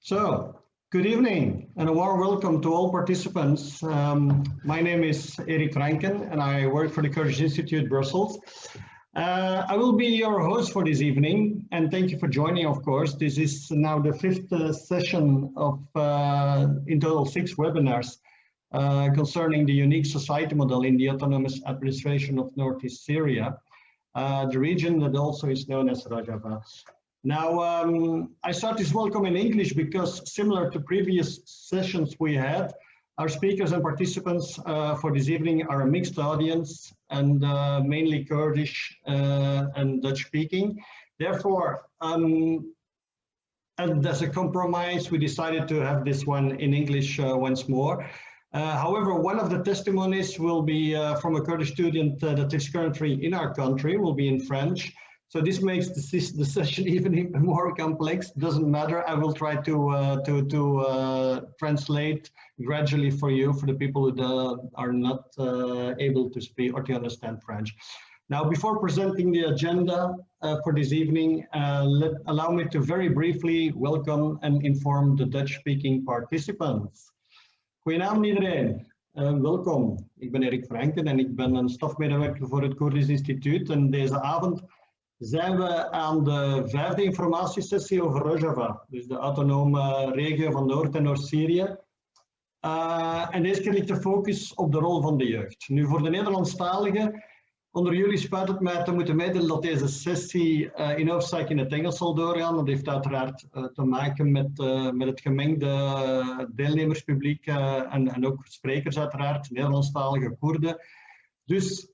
So, good evening and a warm welcome to all participants. My name is Erik Franken and I work for the Koerdisch Instituut, Brussels. I will be your host for this evening and thank you for joining, of course. This is now the fifth session of, in total, 6 webinars concerning the unique society model in the autonomous administration of Northeast Syria, the region that also is known as Rojava. Now, I start this welcome in English because similar to previous sessions we had, our speakers and participants for this evening are a mixed audience and mainly Kurdish and Dutch speaking. Therefore, and as a compromise, we decided to have this one in English once more. However, one of the testimonies will be from a Kurdish student that is currently in our country, will be in French. So this makes the session even more complex. Doesn't matter. I will try to translate gradually for you, for the people who are not able to speak or to understand French. Now, before presenting the agenda for this evening, allow me to very briefly welcome and inform the Dutch-speaking participants. Goedenavond iedereen. Welkom. Ik ben Erik Franken en ik ben een stafmedewerker voor het Koerdisch Instituut. En deze avond zijn we aan de 5e informatiesessie over Rojava, dus de autonome regio van Noord- en Noord-Syrië. En deze keer ligt de focus op de rol van de jeugd. Nu, voor de Nederlandstaligen, onder jullie spijt het mij te moeten meedelen dat deze sessie in hoofdzaak in het Engels zal doorgaan. Dat heeft uiteraard te maken met het gemengde deelnemerspubliek en ook sprekers uiteraard, Nederlandstalige Koerden. Dus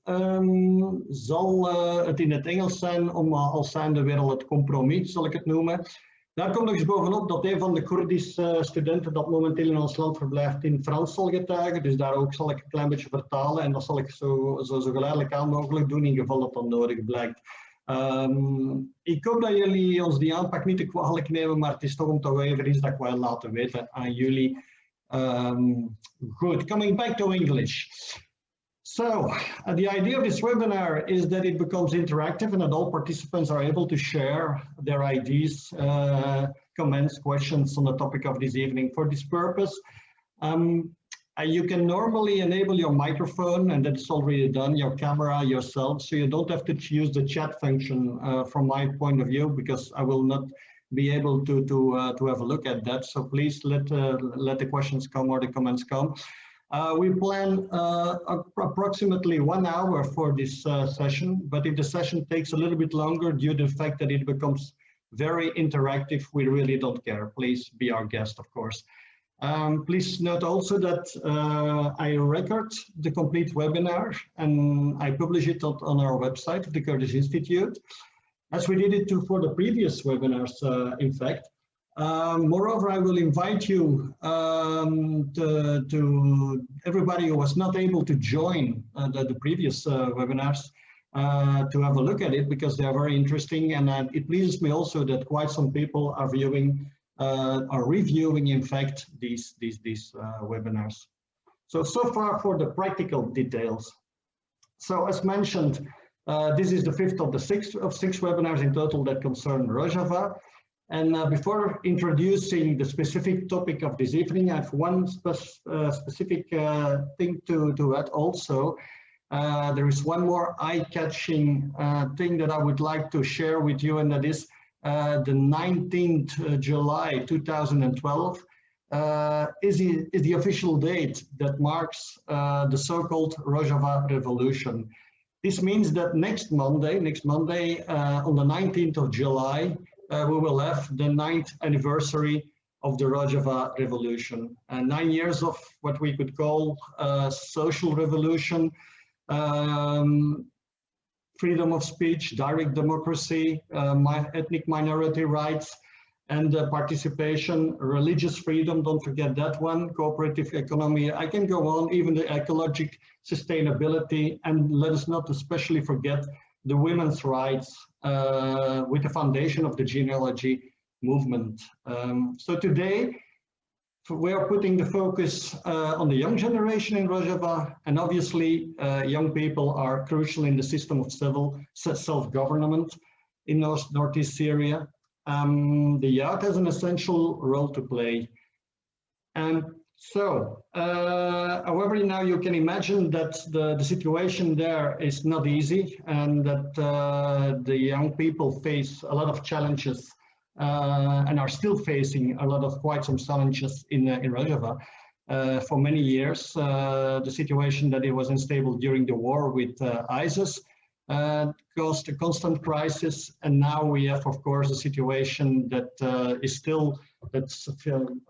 zal het in het Engels zijn, als zijnde weer al het compromis, zal ik het noemen. Daar komt nog eens bovenop dat een van de Koerdische studenten dat momenteel in ons land verblijft in Frans zal getuigen. Dus daar ook zal ik een klein beetje vertalen en dat zal ik zo geleidelijk aan mogelijk doen in geval dat dat nodig blijkt. Ik hoop dat jullie ons die aanpak niet te kwalijk nemen, maar het is toch om toch even iets dat ik wil laten weten aan jullie. Good, coming back to English. So, the idea of this webinar is that it becomes interactive and that all participants are able to share their ideas, comments, questions on the topic of this evening. For this purpose, you can normally enable your microphone, and that's already done, your camera yourself, so you don't have to use the chat function from my point of view, because I will not be able to have a look at that. So please let the questions come or the comments come. We plan approximately 1 hour for this session, but if the session takes a little bit longer due to the fact that it becomes very interactive, we really don't care. Please be our guest, of course. Please note also that I record the complete webinar and I publish it on our website of the Koerdisch Instituut, as we did it for the previous webinars, in fact. Moreover, I will invite you to everybody who was not able to join the previous webinars to have a look at it, because they are very interesting, and it pleases me also that quite some people are viewing are reviewing, in fact, these webinars. So far for the practical details. So as mentioned, this is the 5th of the 6 webinars in total that concern Rojava. And before introducing the specific topic of this evening, I have one specific thing to add also. There is one more eye-catching thing that I would like to share with you, and that is the 19th July 2012 is the official date that marks the so-called Rojava Revolution. This means that next Monday, on the 19th of July, we will have the 9th anniversary of the Rojava Revolution. 9 years of what we could call social revolution, freedom of speech, direct democracy, ethnic minority rights, and participation, religious freedom, don't forget that one, cooperative economy. I can go on, even the ecological sustainability, and let us not especially forget the women's rights with the foundation of the genealogy movement. So today, we are putting the focus on the young generation in Rojava, and obviously young people are crucial in the system of self-government in northeast Syria. The youth has an essential role to play. However, now you can imagine that the situation there is not easy, and that the young people face a lot of challenges and are still facing a lot of quite some challenges in Rojava. For many years, the situation that it was unstable during the war with ISIS caused a constant crisis, and now we have, of course, a situation that is still, that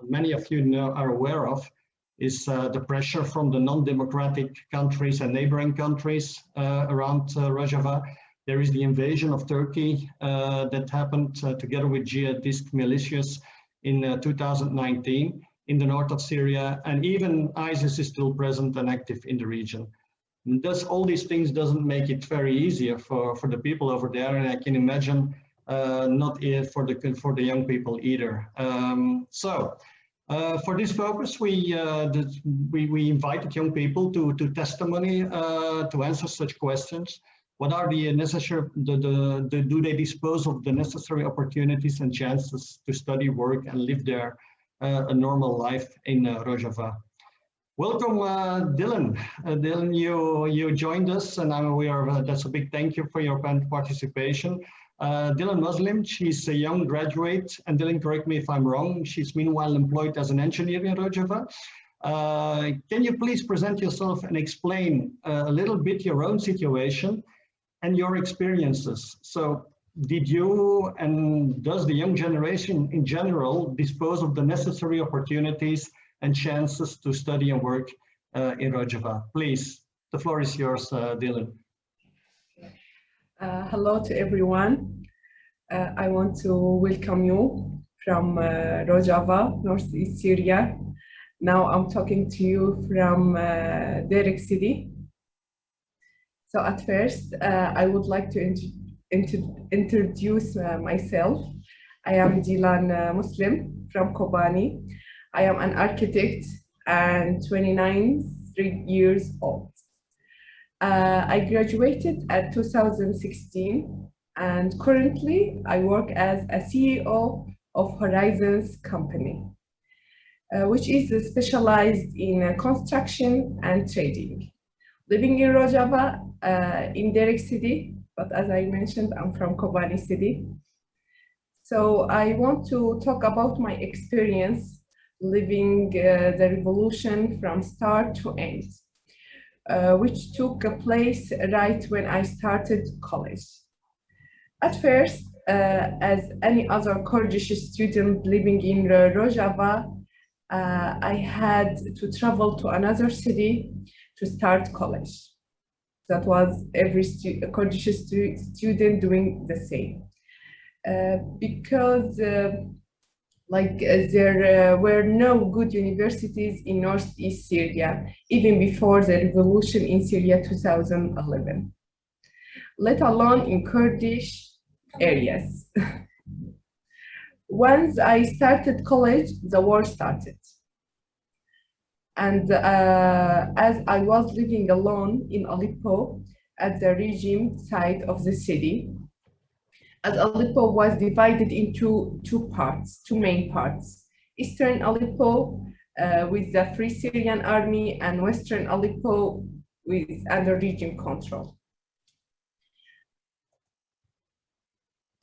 many of you are aware of, is the pressure from the non-democratic countries and neighboring countries around Rojava. There is the invasion of Turkey that happened together with jihadist militias in 2019 in the north of Syria, and even ISIS is still present and active in the region. And thus, all these things doesn't make it very easier for the people over there, and I can imagine not for the young people either. For this focus, we invited young people to testimony to answer such questions. What are the necessary, do they dispose of the necessary opportunities and chances to study, work, and live there a normal life in Rojava? Welcome, Dîlan. Dîlan, you joined us, and that's a big thank you for your participation. Dîlan Muslem, she's a young graduate, and Dîlan, correct me if I'm wrong, she's meanwhile employed as an engineer in Rojava. Can you please present yourself and explain a little bit your own situation and your experiences? So did you and does the young generation in general dispose of the necessary opportunities and chances to study and work in Rojava? Please, the floor is yours, Dîlan. Hello to everyone. I want to welcome you from Rojava, northeast Syria. Now I'm talking to you from Derik City. So at first, I would like to introduce myself. I am Dîlan Muslem from Kobani. I am an architect and 29 years old. I graduated at 2016, and currently I work as a CEO of Horizons company, which is specialized in construction and trading. Living in Rojava, in Derik City, but as I mentioned, I'm from Kobani City. So I want to talk about my experience living the revolution from start to end, which took place right when I started college. At first, as any other Kurdish student living in Rojava, I had to travel to another city to start college. That was every Kurdish student doing the same. Because there were no good universities in northeast Syria, even before the revolution in Syria 2011, let alone in Kurdish areas. Once I started college, the war started. And as I was living alone in Aleppo at the regime side of the city, as Aleppo was divided into two main parts. Eastern Aleppo with the Free Syrian Army, and Western Aleppo with under regime control.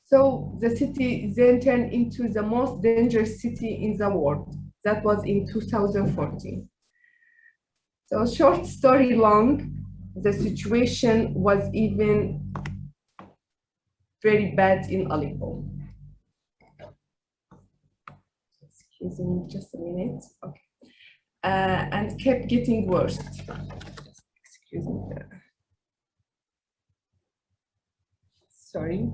So the city then turned into the most dangerous city in the world. That was in 2014. So short story long, the situation was even very bad in Aleppo. Excuse me, just a minute. Okay. And kept getting worse. Excuse me. Sorry.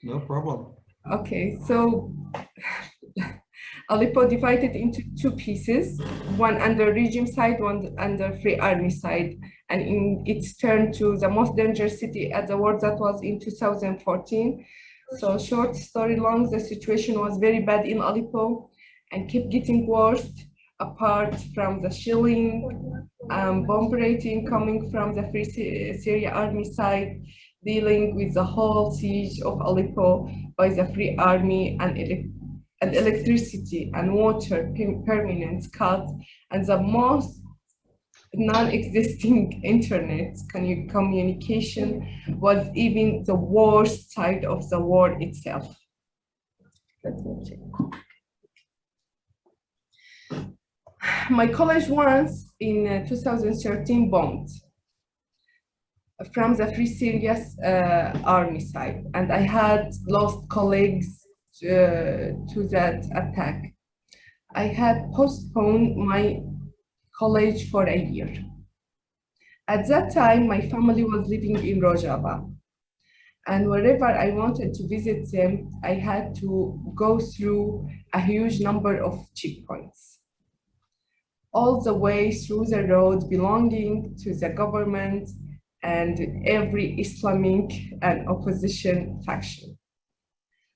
No problem. Okay, so Aleppo divided into two pieces, one under regime side, one under Free Army side, and in its turn to the most dangerous city at the world, that was in 2014, So short story long, the situation was very bad in Aleppo and kept getting worse apart from the shelling, bomb rating coming from the Free Syria Army side, dealing with the whole siege of Aleppo by the Free Army and electricity and water permanent cut, and the most non-existing internet communication was even the worst side of the war itself. Let me check. My college once in 2013 bombed from the Free Syria Army side, and I had lost colleagues to that attack. I had postponed my college for a year. At that time, my family was living in Rojava, and wherever I wanted to visit them, I had to go through a huge number of checkpoints, all the way through the road belonging to the government and every Islamic and opposition faction.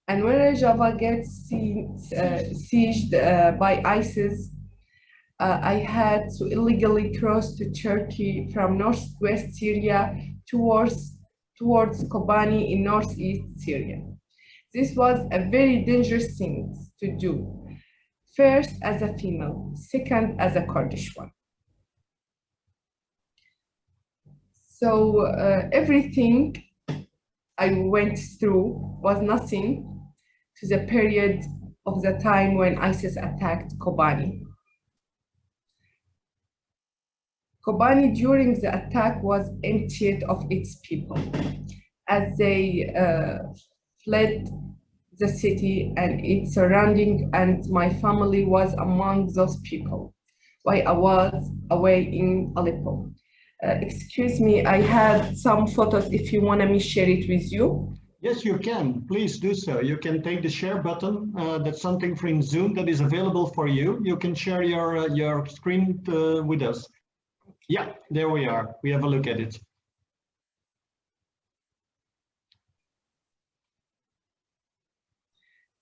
And when Rojava gets sieged by ISIS, I had to illegally cross to Turkey from northwest Syria towards Kobani in northeast Syria. This was a very dangerous thing to do. First as a female, second as a Kurdish one. So everything I went through was nothing to the period of the time when ISIS attacked Kobani. Kobani during the attack was emptied of its people as they fled the city and its surrounding, and my family was among those people while I was away in Aleppo. Excuse me, I had some photos if you want me to share it with you. Yes, you can. Please do so. You can take the share button. That's something from Zoom that is available for you. You can share your screen with us. Yeah, there we are. We have a look at it.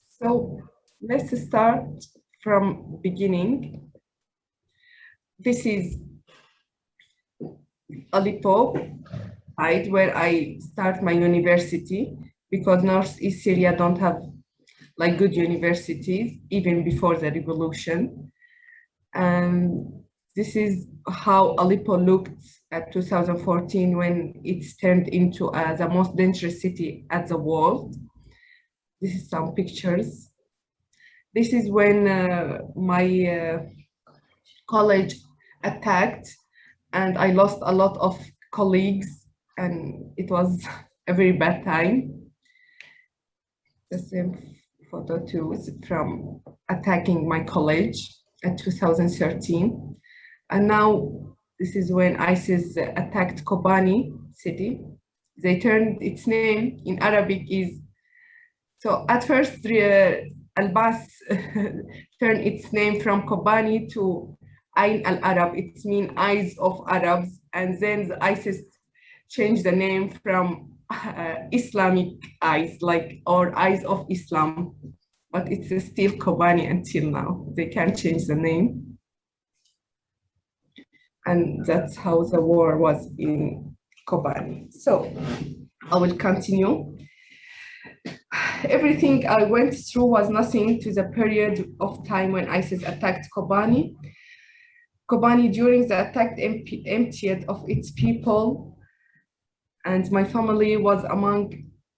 So let's start from beginning. This is Aleppo, where I start my university, because Northeast Syria don't have like good universities even before the revolution. And this is how Aleppo looked at 2014 when it's turned into the most dangerous city at the world. This is some pictures. This is when my college attacked and I lost a lot of colleagues, and it was a very bad time. The same photo too is from attacking my college in 2013. And now this is when ISIS attacked Kobani city. They turned its name in Arabic is, so at first Al-Bas turned its name from Kobani to Ain al-Arab, it means eyes of Arabs, and then the ISIS changed the name from Islamic eyes, or eyes of Islam, but it's still Kobani until now. They can't change the name. And that's how the war was in Kobani. So I will continue. Everything I went through was nothing to the period of time when ISIS attacked Kobani. Kobani during the attack emptied of its people, and my family was among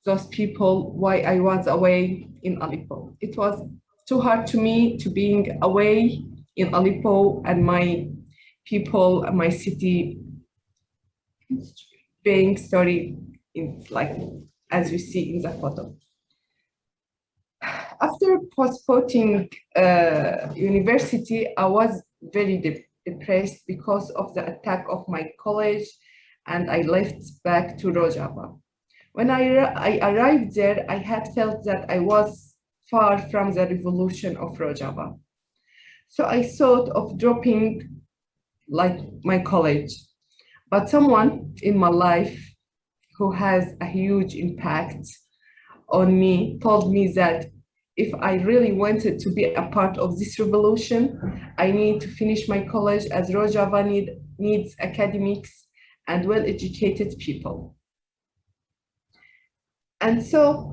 those people while I was away in Aleppo. It was too hard to me to being away in Aleppo and my people, my city being story in as you see in the photo. After postponing university, I was very depressed because of the attack of my college, and I left back to Rojava. When I arrived there, I had felt that I was far from the revolution of Rojava. So I thought of dropping my college, but someone in my life who has a huge impact on me told me that if I really wanted to be a part of this revolution, I need to finish my college, as Rojava needs academics and well-educated people. And so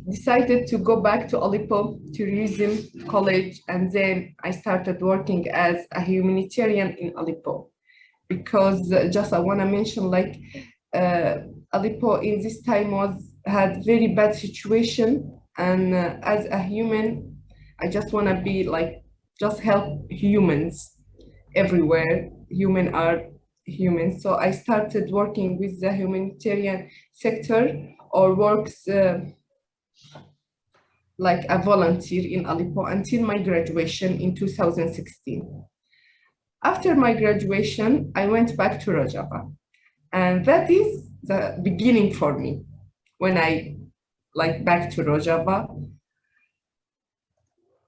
decided to go back to Aleppo to resume college, and then I started working as a humanitarian in Aleppo, because just I want to mention, like, Aleppo in this time had very bad situation, and as a human, I just want to be like, just help humans everywhere. Human are humans. So I started working with the humanitarian sector, or works like a volunteer in Aleppo until my graduation in 2016. After my graduation, I went back to Rojava, and that is the beginning for me. When I back to Rojava,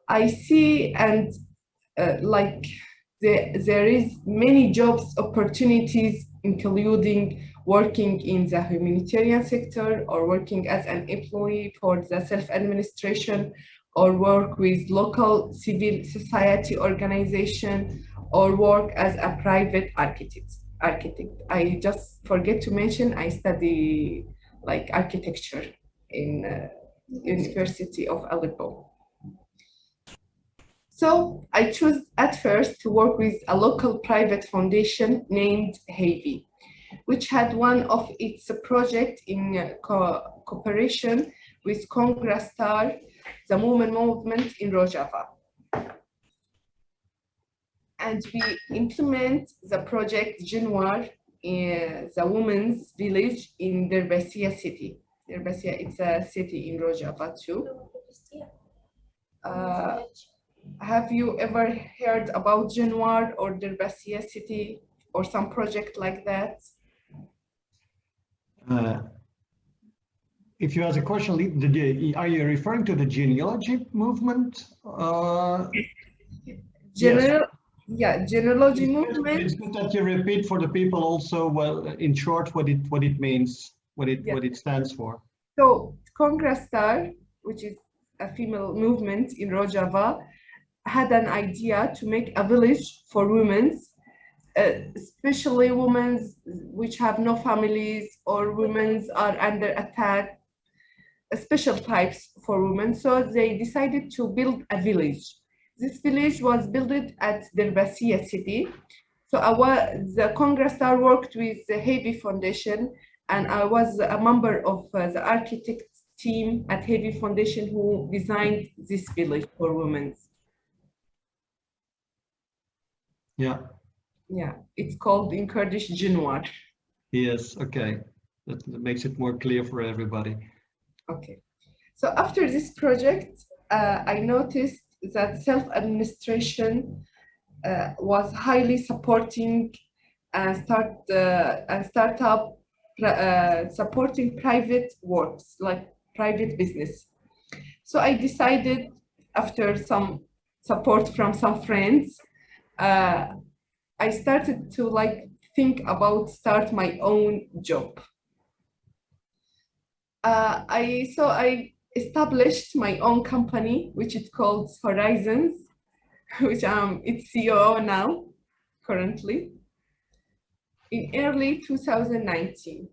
I see and there is many jobs opportunities, including working in the humanitarian sector, or working as an employee for the self-administration, or work with local civil society organization, or work as a private architect. I just forget to mention I study architecture in University of Aleppo. So I chose at first to work with a local private foundation named heeft, which had one of its projects in cooperation with Congress Star, the movement in Rojava. And we implement the project Genwar in the women's village in Derbassia city. Derbassia, it's a city in Rojava too. Have you ever heard about Genwar or Derbassia city, or some project like that? If you ask a question, are you referring to the genealogy movement? Yes. Yeah, genealogy movement. It's good that you repeat for the people also, well, in short, what it means, what it stands for. So Congress Star, which is a female movement in Rojava, had an idea to make a village for women, especially women which have no families, or women are under attack, special types for women. So they decided to build a village. This village was built at Derbassia city. So the Congress Star worked with the heeft Foundation, and I was a member of the architect team at heeft Foundation who designed this village for women. Yeah. Yeah, it's called in Kurdish Genwar. Yes, okay. That makes it more clear for everybody. Okay. So after this project, I noticed that self-administration was highly supporting startup supporting private works, like private business. So I decided, after some support from some friends, I started to think about start my own job. I established my own company, which is called Horizons, which I'm its CEO now, currently, in early 2019,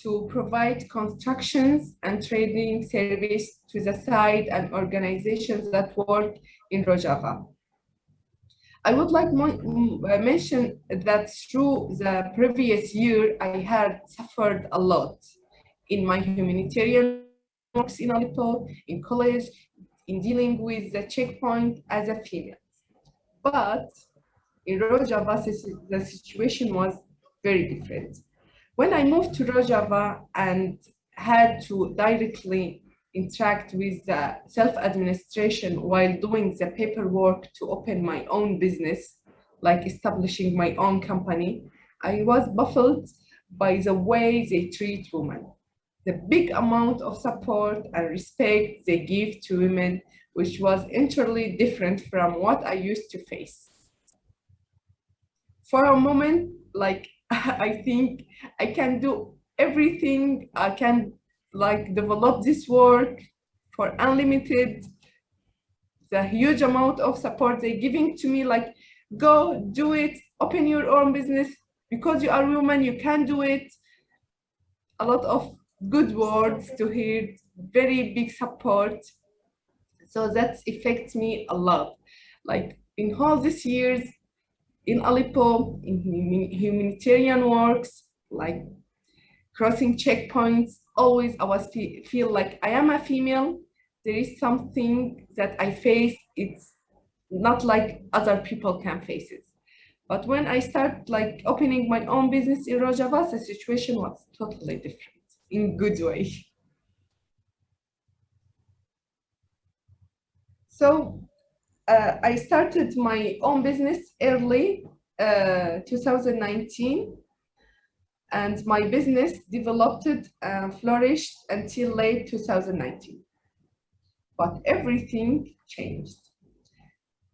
to provide constructions and trading service to the site and organizations that work in Rojava. I would like to mention that through the previous year, I had suffered a lot in my humanitarian works in Aleppo, in college, in dealing with the checkpoint as a female. But in Rojava, the situation was very different. When I moved to Rojava and had to directly interact with the self-administration while doing the paperwork to open my own business, like establishing my own company, I was baffled by the way they treat women. The big amount of support and respect they give to women, which was entirely different from what I used to face. For a moment, I think I can do everything, I can like develop this work for unlimited, the huge amount of support they're giving to me, like, go do it, open your own business, because you are a woman, you can do it. A lot of good words to hear, very big support. So that affects me a lot. Like in all these years in Aleppo, in humanitarian works, like crossing checkpoints, always I was feel like I am a female. There is something that I face. It's not like other people can face it. But when I start like opening my own business in Rojava, the situation was totally different in good way. So I started my own business early 2019, and my business developed and flourished until late 2019. But everything changed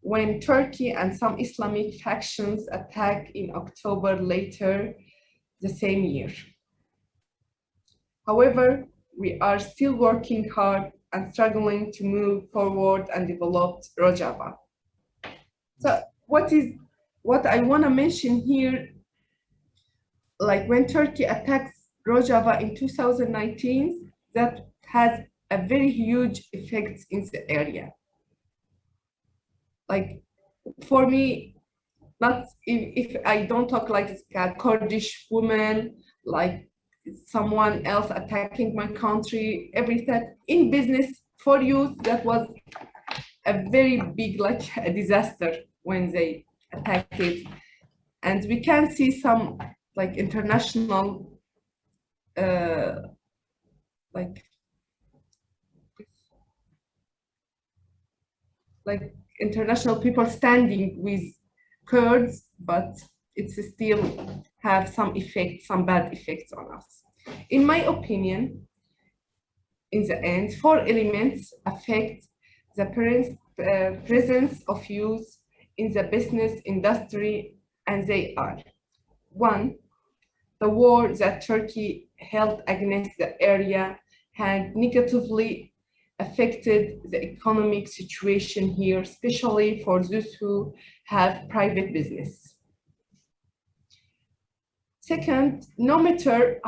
when Turkey and some Islamic factions attacked in October later the same year. However, we are still working hard and struggling to move forward and develop Rojava. So what I want to mention here, like when Turkey attacks Rojava in 2019, that has a very huge effect in the area. Like for me, not if I don't talk like a Kurdish woman, like someone else attacking my country, everything in business for youth, that was a very big, like a disaster when they attacked it. And we can see some like international like international people standing with Kurds, but it's still have some effect, some bad effects on us. In my opinion, in the end, 4 elements affect the presence of youth in the business industry, and they are: 1, the war that Turkey held against the area had negatively affected the economic situation here, especially for those who have private business. Second, no matter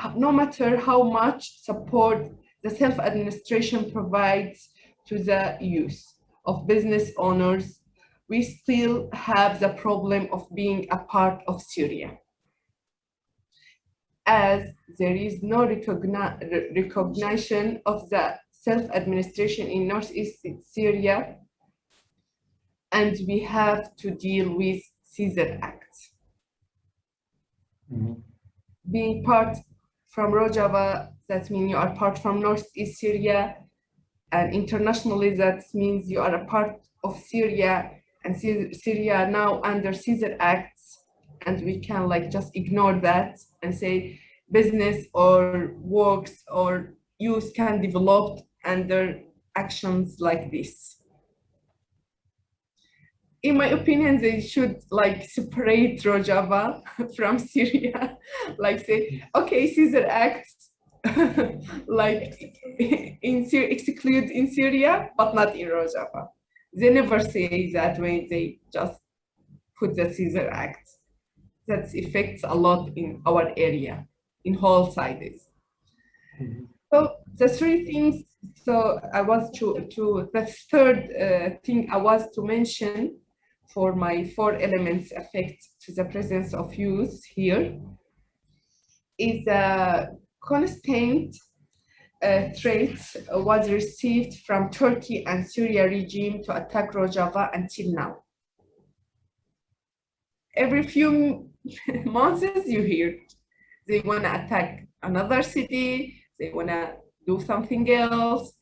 how much support the self-administration provides to the youth of business owners, we still have the problem of being a part of Syria, as there is no recognition of the self-administration in northeast Syria, and we have to deal with Caesar Act. Mm-hmm. Being part from Rojava, that means you are part from northeast Syria, and internationally that means you are a part of Syria, and Syria now under Caesar Acts, and we can like just ignore that and say business or works or youth can develop under actions like this. In my opinion, they should like separate Rojava from Syria, like say, okay, Caesar Acts, like exclude in Syria, but not in Rojava. They never say that when they just put the Caesar Act. That affects a lot in our area, in whole sides. Mm-hmm. So the 3 things, so I was the third thing I was to mention for my 4 elements affect to the presence of youth here is a constant threat was received from Turkey and Syria regime to attack Rojava until now. Every few months you hear they want to attack another city, they want to do something else.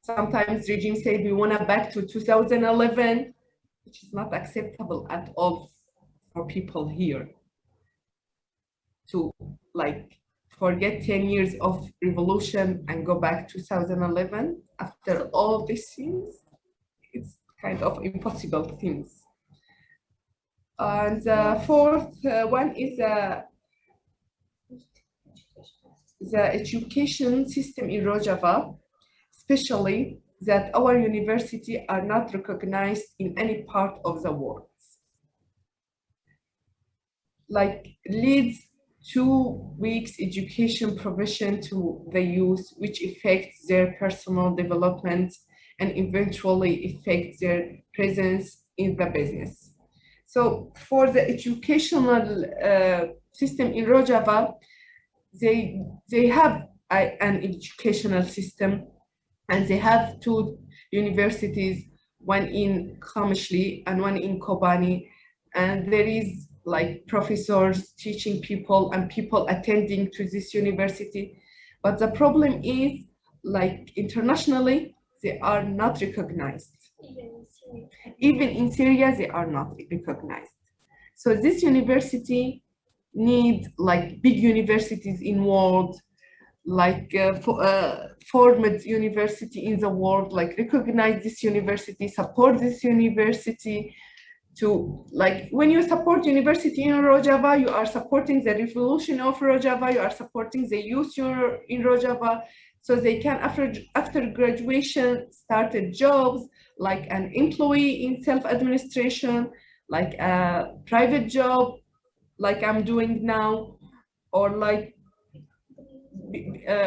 Sometimes regimes say we want to back to 2011, which is not acceptable at all for people here to like forget 10 years of revolution and go back to 2011 after all these things. It's kind of impossible things. And the 4th one is the education system in Rojava, especially that our university are not recognized in any part of the world. Like leads to weak education provision to the youth, which affects their personal development and eventually affects their presence in the business. So for the educational system in Rojava, they have an educational system, and they have two universities, one in Kamishli and one in Kobani, and there is like professors teaching people and people attending to this university. But the problem is, like internationally, they are not recognized. Even in Syria, they are not recognized. So this university need like big universities in world, like formed university in the world, like recognize this university, support this university. To like when you support university in Rojava, you are supporting the revolution of Rojava, you are supporting the youth in Rojava, so they can after graduation start jobs like an employee in self-administration, like a private job like I'm doing now, or like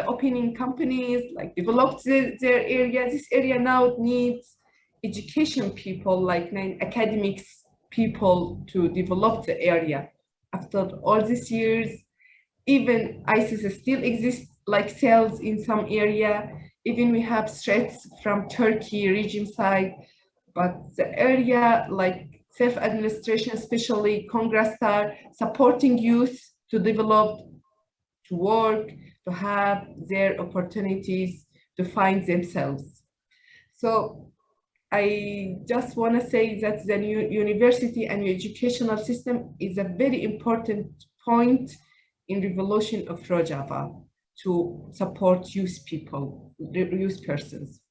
opening companies, like develop their area. This area now needs education people, like academics people to develop the area. After all these years, even ISIS still exists like cells in some area. Even we have threats from Turkey regime side, but the area like self-administration, especially Congress are supporting youth to develop, to work, to have their opportunities to find themselves. So I just want to say that the new university and educational system is a very important point in revolution of Rojava to support youth people, youth persons.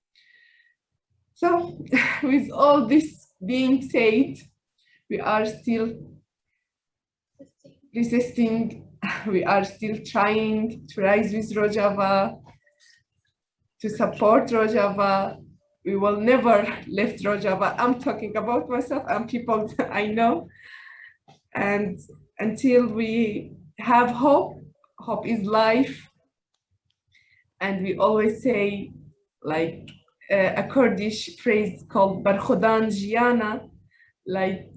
So with all this being said, we are still resisting, we are still trying to rise with Rojava, to support Rojava. We will never leave Rojava. I'm talking about myself and people I know. And until we have hope, hope is life. And we always say, like a Kurdish phrase called Barkhudan Jiana, like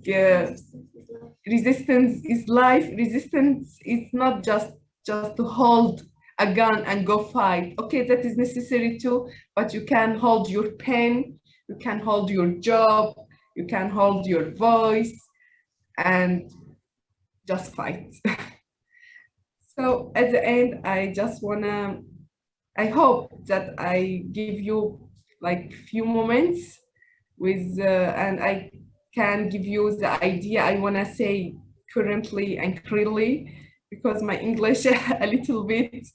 resistance is life. Resistance is not just to hold a gun and go fight. Okay, that is necessary too, but you can hold your pen, you can hold your job, you can hold your voice and just fight. So at the end, I just wanna, I hope that I give you like few moments with, and I can give you the idea I wanna say currently and clearly, because my English a little bit,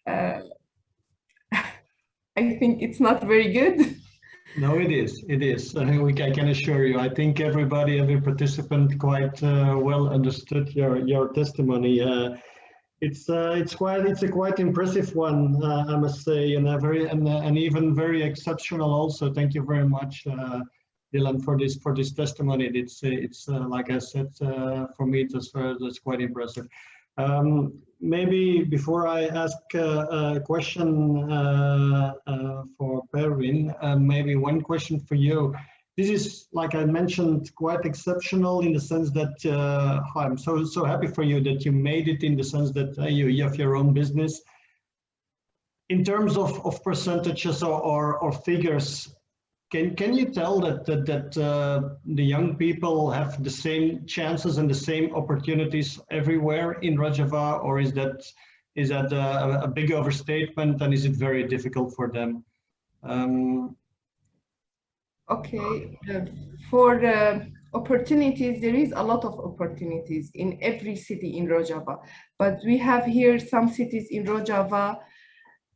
I think it's not very good. No, it is. It is. I can assure you. I think everybody, every participant, quite well understood your testimony. It's a quite impressive one, I must say, and a very and even very exceptional. Also, thank you very much, Dîlan, for this testimony. It's like I said, for me, that's quite impressive. Maybe before I ask a question for Perwîn, maybe one question for you. This is, like I mentioned, quite exceptional in the sense that I'm so happy for you that you made it, in the sense that you have your own business. In terms of percentages or figures, can you tell that the young people have the same chances and the same opportunities everywhere in Rojava, or is that a big overstatement, and is it very difficult for them? Okay, for opportunities, there is a lot of opportunities in every city in Rojava, but we have here some cities in Rojava,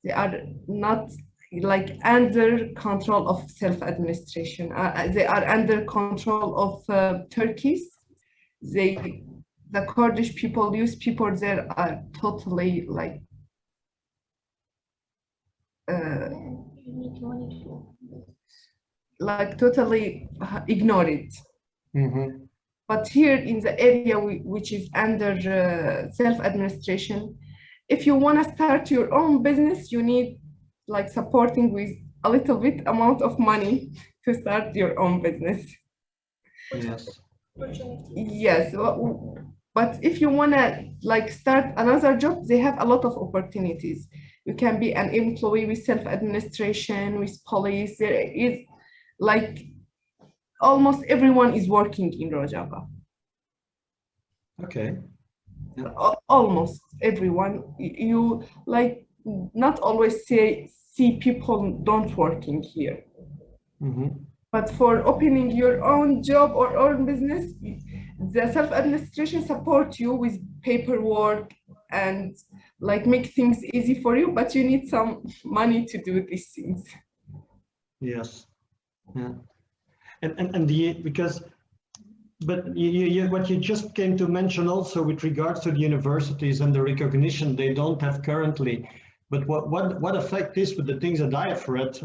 they are not like under control of self-administration. They are under control of Turkeys. They the Kurdish people, youth people there are totally totally ignore it. Mm-hmm. But here in the area which is under self-administration, if you want to start your own business, you need like supporting with a little bit amount of money to start your own business. Yes. Yes, but if you want to like start another job, they have a lot of opportunities. You can be an employee with self-administration, with police. There is like almost everyone is working in Rojava. Okay. Yeah. Almost everyone. You like not always see people don't working here. Mm-hmm. But for opening your own job or own business, the self-administration support you with paperwork and like make things easy for you, but you need some money to do these things. Yes. Yeah. And because but what you just came to mention also with regards to the universities and the recognition they don't have currently, but what effect is with the things that I have read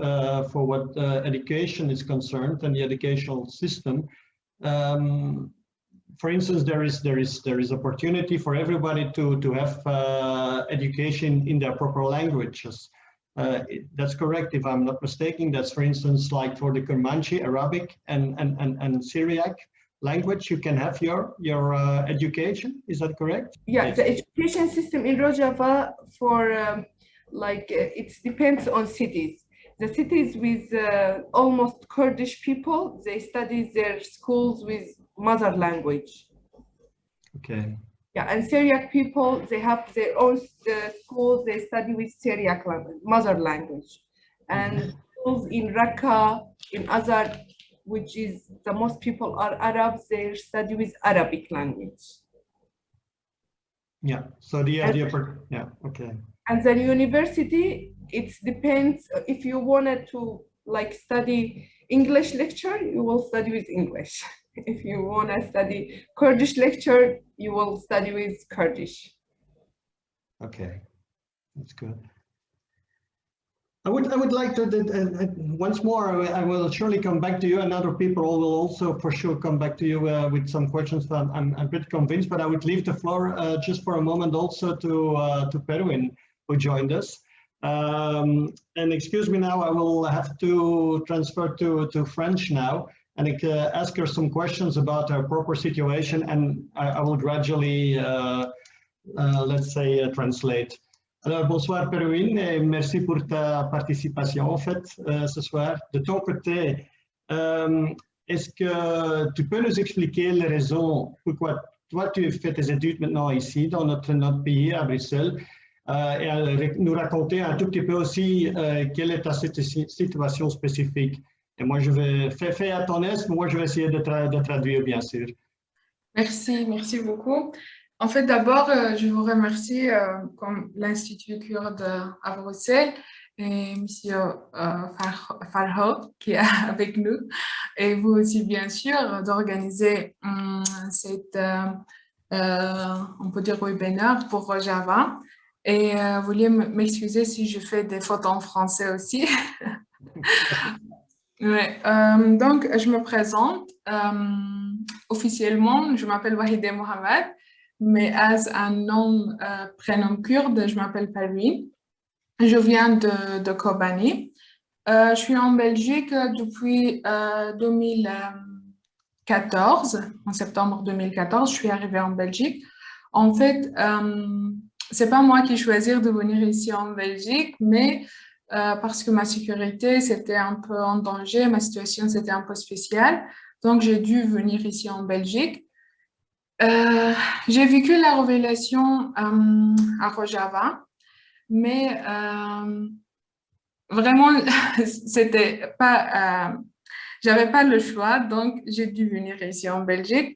for what education is concerned and the educational system. For instance, there is opportunity for everybody to have education in their proper languages. That's correct, if I'm not mistaken. That's, for instance, like for the Kurmanji, Arabic and Syriac language, you can have your education. Is that correct? Yeah, the education system in Rojava for it depends on cities. The cities with almost Kurdish people, they study their schools with mother language. Okay. Yeah, and Syriac people, they have their own schools, they study with Syriac language, mother language. And schools in Raqqa, in Azar, which is the most people are Arabs, they study with Arabic language. Yeah, so yeah, okay. And then university, it depends. If you wanted to like study English lecture, you will study with English. If you want to study Kurdish lecture, you will study with Kurdish. Okay, that's good. I would like to once more. I will surely come back to you, and other people will also for sure come back to you with some questions. I'm pretty convinced, but I would leave the floor just for a moment also to Perwîn, who joined us. And excuse me now, I will have to transfer to French now and ask her some questions about her proper situation, and I will gradually, let's say, translate. Alors, bonsoir Perwîn, et merci pour ta participation en fait ce soir. De ton côté, est-ce que tu peux nous expliquer les raisons pourquoi toi tu fais tes études maintenant ici dans notre pays à Bruxelles et nous raconter un tout petit peu aussi quelle est ta situation spécifique. Et moi je vais faire à ton aise, moi je vais essayer de traduire bien sûr. Merci beaucoup. En fait, d'abord, je vous remercie comme l'Institut kurde à Bruxelles et M. Farhad qui est avec nous et vous aussi, bien sûr, d'organiser cette, on peut dire, webinaire pour Rojava. Et vous voulez m'excuser si je fais des fautes en français aussi. Ouais, donc, je me présente. Officiellement, je m'appelle Wahideh Mohamed. Mais as un nom, prénom kurde, je m'appelle Perwîn. Je viens de Kobani. Je suis en Belgique depuis 2014. En septembre 2014, je suis arrivée en Belgique. En fait, c'est pas moi qui choisir de venir ici en Belgique, mais parce que ma sécurité, c'était un peu en danger, ma situation, c'était un peu spéciale. Donc, j'ai dû venir ici en Belgique. J'ai vécu la révélation à Rojava, mais vraiment, c'était pas, j'avais pas le choix, donc j'ai dû venir ici en Belgique.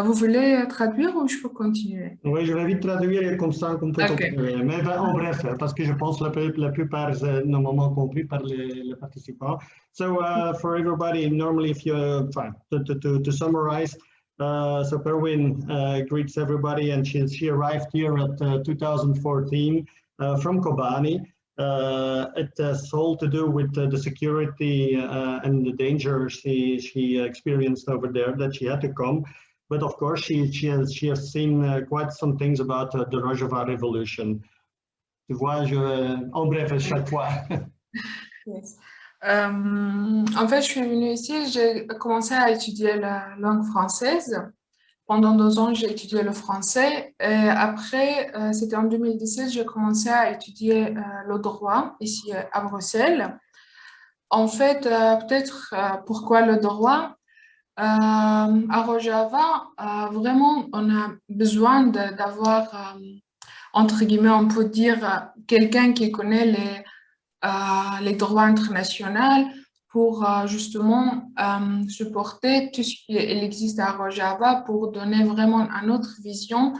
Vous voulez traduire ou je peux continuer? Oui, je vais vite traduire comme ça, comme peut Okay. Mais en bref, parce que je pense que la plupart normalement compris par les participants. So for everybody, normally if you, to summarize, So Perwîn greets everybody, and she arrived here at 2014 from Kobani. It has all to do with the security and the danger she experienced over there, that she had to come. But of course, she has seen quite some things about the Rojava revolution. Tu vois, en bref, chaque fois. Yes. En fait, je suis venue ici, j'ai commencé à étudier la langue française. Pendant 2 ans, j'ai étudié le français. Et après, c'était en 2017, j'ai commencé à étudier le droit ici à Bruxelles. En fait, peut-être pourquoi le droit? À Rojava, vraiment, on a besoin d'avoir, entre guillemets, on peut dire, quelqu'un qui connaît les droits internationaux pour justement supporter tout ce qui existe à Rojava, pour donner vraiment une autre vision.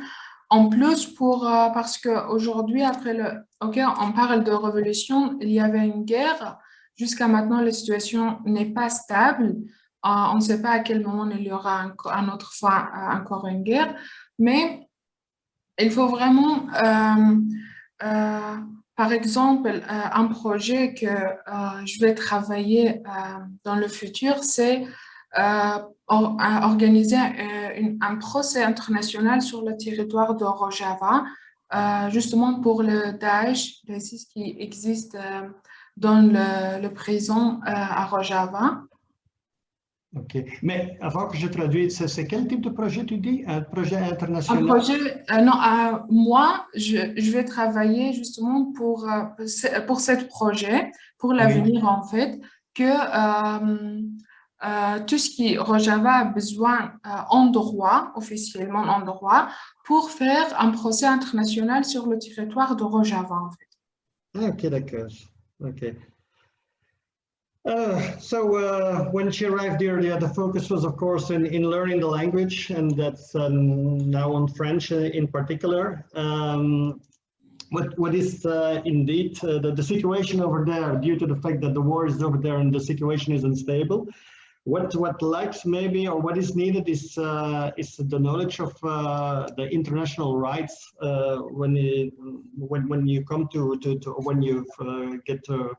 En plus, parce qu'aujourd'hui, on parle de révolution, il y avait une guerre. Jusqu'à maintenant, la situation n'est pas stable. On ne sait pas à quel moment il y aura une autre fois encore une guerre, mais il faut vraiment par exemple, un projet que je vais travailler dans le futur, c'est organiser un procès international sur le territoire de Rojava, justement pour le Daesh, l'ISIS qui existe dans le prison à Rojava. Ok, mais avant que je traduise, c'est quel type de projet tu dis? Un projet international? Un projet, non, moi, je vais travailler justement pour ce projet, pour l'avenir en fait, que tout ce qui Rojava a besoin en droit, officiellement en droit, pour faire un procès international sur le territoire de Rojava en fait. Ah, ok, d'accord. Ok. When she arrived here, the focus was, of course, in learning the language, and that's now on French in particular. What is indeed the situation over there, due to the fact that the war is over there and the situation is unstable? What lacks maybe, or what is needed, is the knowledge of the international rights when you come to when you get to.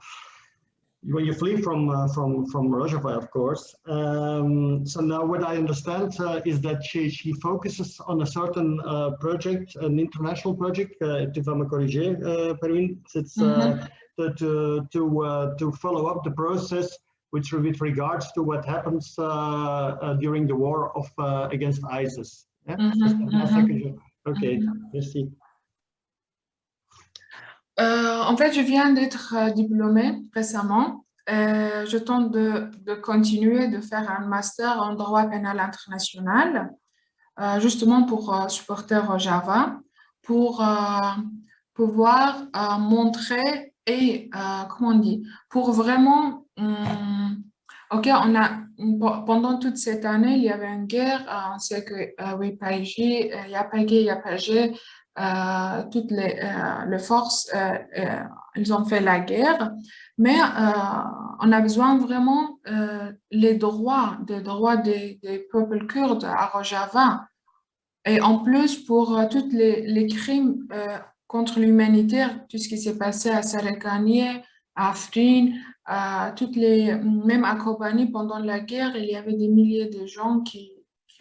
When you flee from Rojava, of course. So now what I understand is that she focuses on a certain project, an international project, tu vas me corriger, Perwîn, it's to follow up the process with regards to what happens during the war against ISIS. Yeah? Okay, merci. En fait, je viens d'être diplômée récemment. Je tente de continuer de faire un master en droit pénal international, justement pour supporter Rojava, pour pouvoir montrer et, comment on dit, pour vraiment, ok, pendant toute cette année, il y avait une guerre, on sait que toutes les forces, ils ont fait la guerre, mais on a besoin vraiment des droits des peuples kurdes à Rojava. Et en plus, pour tous les crimes contre l'humanité, tout ce qui s'est passé à Sarekanie, à Afrin, même à Kobani pendant la guerre, il y avait des milliers de gens qui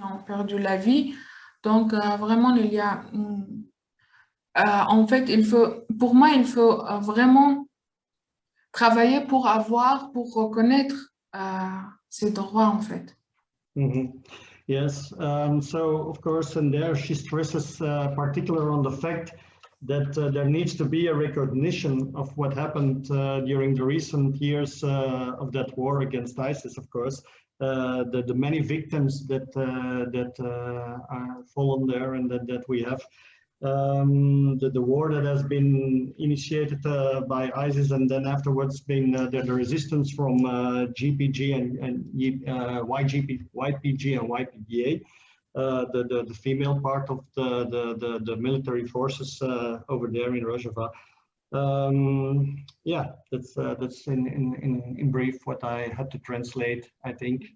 ont perdu la vie. Donc, vraiment, il y a... en fait, pour moi, il faut vraiment travailler pour reconnaître ces droits, en fait. Yes, so of course, and there she stresses particular on the fact that there needs to be a recognition of what happened during the recent years of that war against ISIS, of course. The many victims that are fallen there and that we have. The war that has been initiated by ISIS, and then afterwards been the resistance from GPG and YPG and YPGA, the female part of the military forces over there in Rojava. Yeah, that's in brief what I had to translate, I think.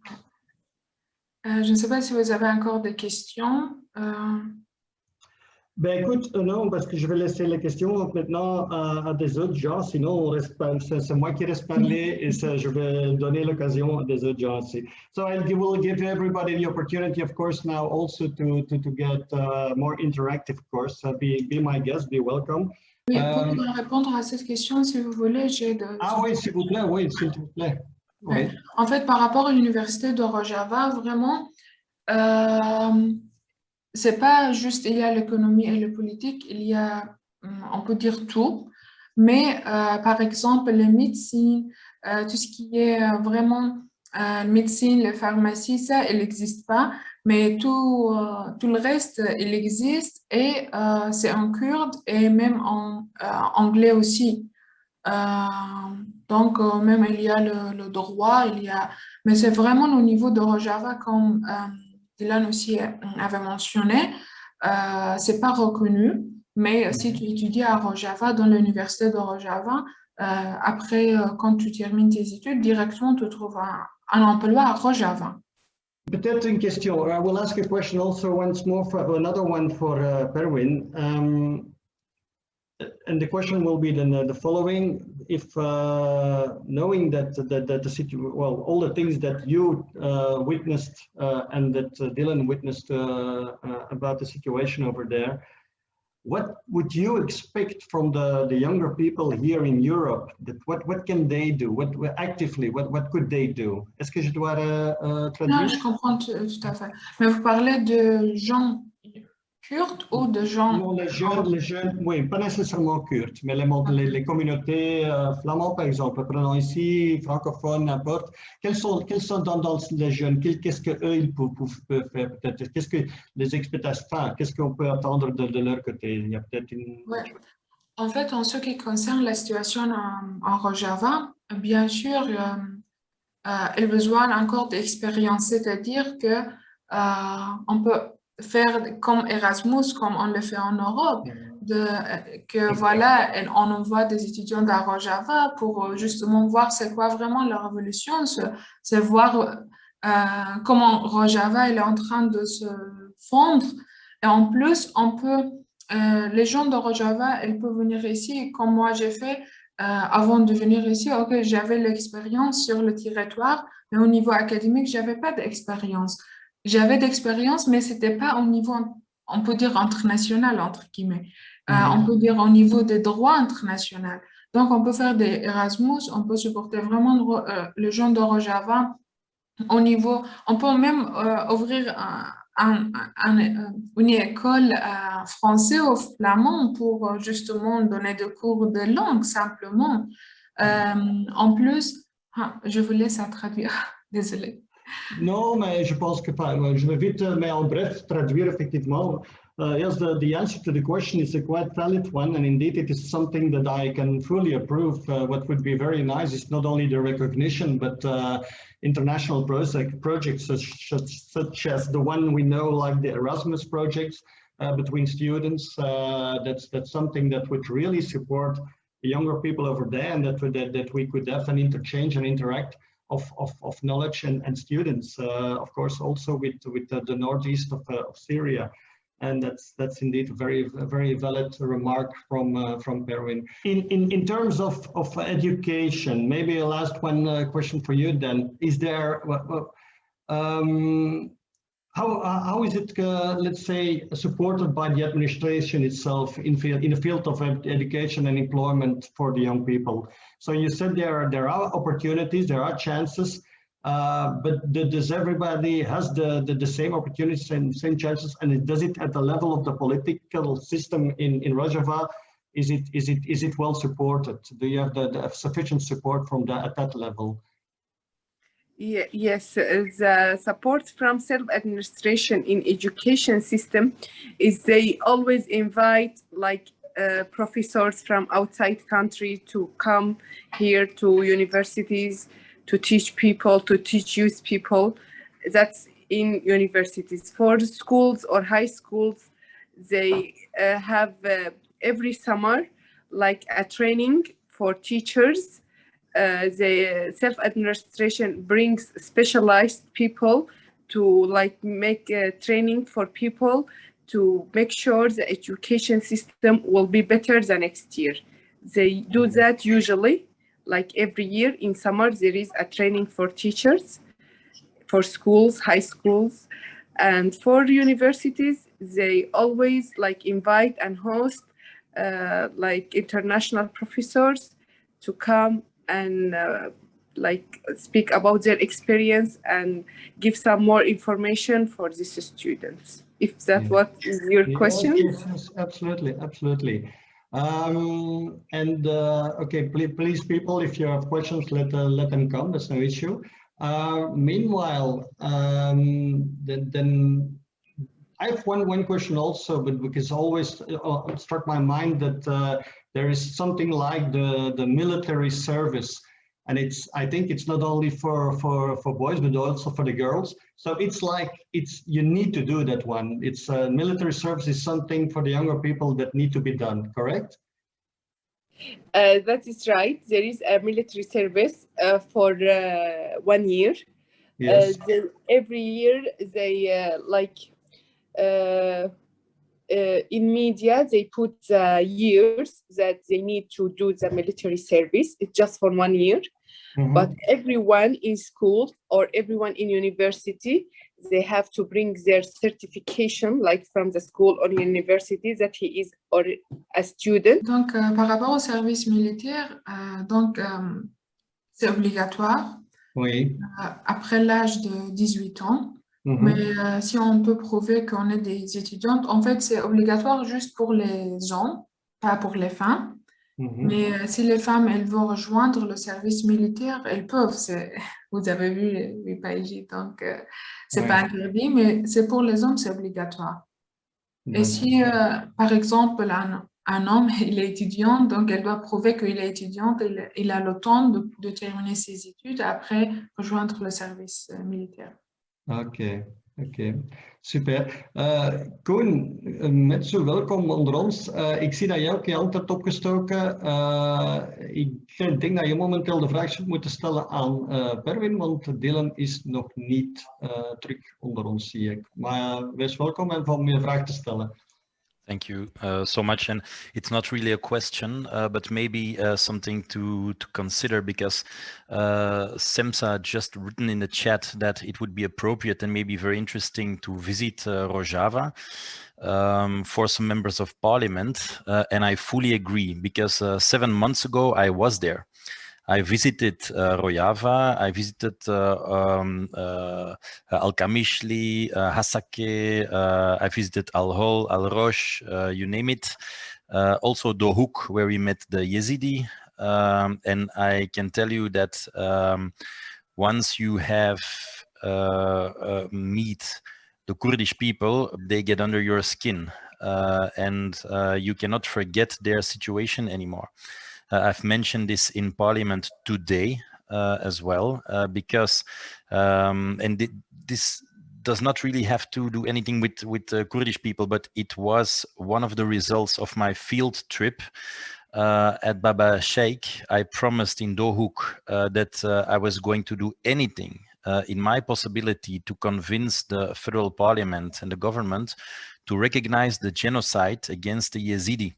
Je ne sais pas si vous avez encore des questions. Ben écoute, non, parce que je vais laisser les questions maintenant à des autres gens, sinon on reste pas, c'est moi qui reste parler et je vais donner l'occasion à des autres gens aussi. So will give everybody the opportunity, of course, now also to get more interactive, of course. Be my guest, be welcome. Oui, pour répondre à cette question, si vous voulez, j'ai de... Ah oui, s'il vous plaît, oui, s'il vous plaît. Oui. En fait, par rapport à l'université de Rojava, vraiment, c'est pas juste il y a l'économie et le politique, il y a, on peut dire tout, mais par exemple, les médecines, tout ce qui est vraiment médecine, les pharmacies, ça, il n'existe pas, mais tout le reste, il existe et c'est en kurde et même en anglais aussi. Donc, même il y a le droit, mais c'est vraiment au niveau de Rojava, comme Dîlan aussi avait mentionné, c'est pas reconnu, mais si tu étudies à Rojava, dans l'université de Rojava, après, quand tu termines tes études, directement, tu trouves un emploi à Rojava. Peut-être une question. I will ask a question also once more for another one for Perwîn. And the question will be then the following: if knowing that the situation, well, all the things that you witnessed and that Dîlan witnessed about the situation over there, what would you expect from the younger people here in Europe? That what can they do? What could they do? Est-ce que je dois traduire? Non, je comprends tout à fait. Mais vous parlez de gens kurdes ou de gens... Non, les jeunes, oui, pas nécessairement kurdes, mais les communautés flamandes, par exemple, prenons ici, francophones, n'importe. Quels sont dans les jeunes? Qu'est-ce qu'eux, ils peuvent faire peut-être? Qu'est-ce que les expectations, qu'est-ce qu'on peut attendre de leur côté? Il y a peut-être une... Ouais. En fait, en ce qui concerne la situation en Rojava, bien sûr, il y a besoin encore d'expérience, c'est-à-dire que on peut faire comme Erasmus, comme on le fait en Europe, voilà, on envoie des étudiants à Rojava pour justement voir c'est quoi vraiment la révolution, c'est voir comment Rojava est en train de se fondre. Et en plus, les gens de Rojava, ils peuvent venir ici, comme moi j'ai fait. Avant de venir ici, ok, j'avais l'expérience sur le territoire, mais au niveau académique, j'avais pas d'expérience. J'avais d'expérience, mais c'était pas au niveau, on peut dire international, entre guillemets. On peut dire au niveau des droits internationaux. Donc, on peut faire des Erasmus, on peut supporter vraiment les gens de Rojava au niveau, on peut même ouvrir une école français ou flamand pour justement donner des cours de langue, simplement. En plus, je vous laisse à traduire, désolée. Non, mais je pense que pas. Je vais vite, mais en bref, traduire effectivement. Yes, the answer to the question is a quite valid one, and indeed it is something that I can fully approve. What would be very nice is not only the recognition, but international projects such as the one we know, like the Erasmus projects between students. That's something that would really support the younger people over there, and that we could have an interchange and interact of knowledge and students, of course, also with the northeast of Syria. And that's indeed a very valid remark from Perwîn. In terms of education, maybe a last one question for you then. Is there how is it let's say supported by the administration itself in the field of education and employment for the young people? So you said there are opportunities, there are chances. But does everybody has the same opportunities and same chances, and does it at the level of the political system in Rojava? Is it well supported? Do you have the sufficient support from at that level? Yes, the support from self-administration in education system is they always invite like professors from outside country to come here to universities to teach people, to teach youth people. That's in universities. For schools or high schools, they have every summer like a training for teachers. The self-administration brings specialized people to like make a training for people to make sure the education system will be better the next year. They do that usually, like every year in summer, there is a training for teachers, for schools, high schools, and for universities. They always like invite and host like international professors to come and like speak about their experience and give some more information for these students. If that what is your question? Yes, absolutely, absolutely. Okay, please, people, if you have questions, let them come. That's no issue. Meanwhile, then I have one question also, but because always struck my mind that there is something like the military service, and I think it's not only for boys but also for the girls. So it's like you need to do that one. It's military service is something for the younger people that need to be done. Correct? That is right. There is a military service for 1 year. Yes. Every year they in media they put the years that they need to do the military service. It's just for 1 year. Mm-hmm. But everyone in school or everyone in university, they have to bring their certification, like from the school or university, that he is or a student. Donc, par rapport au service militaire, c'est obligatoire. Oui. Après l'âge de 18 ans. Mm-hmm. Mais si on peut prouver qu'on est des étudiantes, en fait, c'est obligatoire juste pour les hommes, pas pour les femmes. Mm-hmm. Mais si les femmes, elles vont rejoindre le service militaire, elles peuvent. Vous avez vu les pays, donc c'est pas interdit, mais c'est pour les hommes, c'est obligatoire. Et si, par exemple, un homme, il est étudiant, donc elle doit prouver qu'il est étudiante, il a le temps de terminer ses études, après rejoindre le service militaire. Oké, super. Koen, met zo welkom onder ons. Ik zie dat jij ook je hand hebt opgestoken. Ik denk dat je momenteel de vraag zou moeten stellen aan Perwîn, want Dîlan is nog niet terug onder ons, zie ik. Maar wees welkom en om je vraag te stellen. Thank you so much. And it's not really a question, but maybe something to consider, because Semsa just written in the chat that it would be appropriate and maybe very interesting to visit Rojava for some members of parliament. And I fully agree, because 7 months ago I was there. I visited Rojava, I visited Al-Kamishli, Hasake, I visited Al-Hol, Al-Rosh, you name it. Also Dohuk, where we met the Yazidi. And I can tell you that once you have meet the Kurdish people, they get under your skin. And you cannot forget their situation anymore. I've mentioned this in Parliament today as well, because this does not really have to do anything with Kurdish people, but it was one of the results of my field trip at Baba Sheikh. I promised in Dohuk that I was going to do anything in my possibility to convince the federal parliament and the government to recognize the genocide against the Yazidi.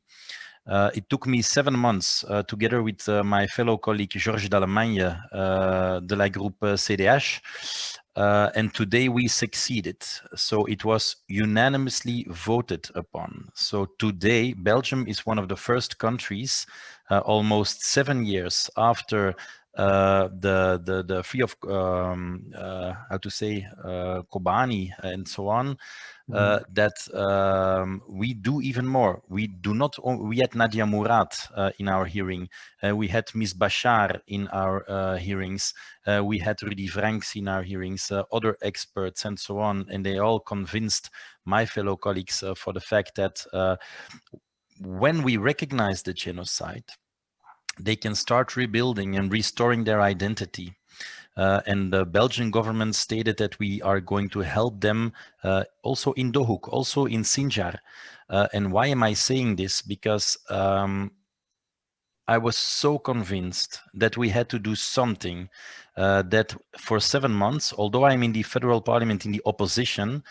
It took me 7 months, together with my fellow colleague Georges d'Allemagne, de la groupe CDH, and today we succeeded. So it was unanimously voted upon. So today Belgium is one of the first countries, almost 7 years after the free of Kobani and so on, that we do even more. We had Nadia Murad in our hearing, we had Ms. Bashar in our hearings, we had Rudy Franks in our hearings, other experts and so on, and they all convinced my fellow colleagues for the fact that when we recognize the genocide, they can start rebuilding and restoring their identity. And the Belgian government stated that we are going to help them also in Dohuk, also in Sinjar. And why am I saying this? Because I was so convinced that we had to do something, that for 7 months, although I'm in the federal parliament in the opposition,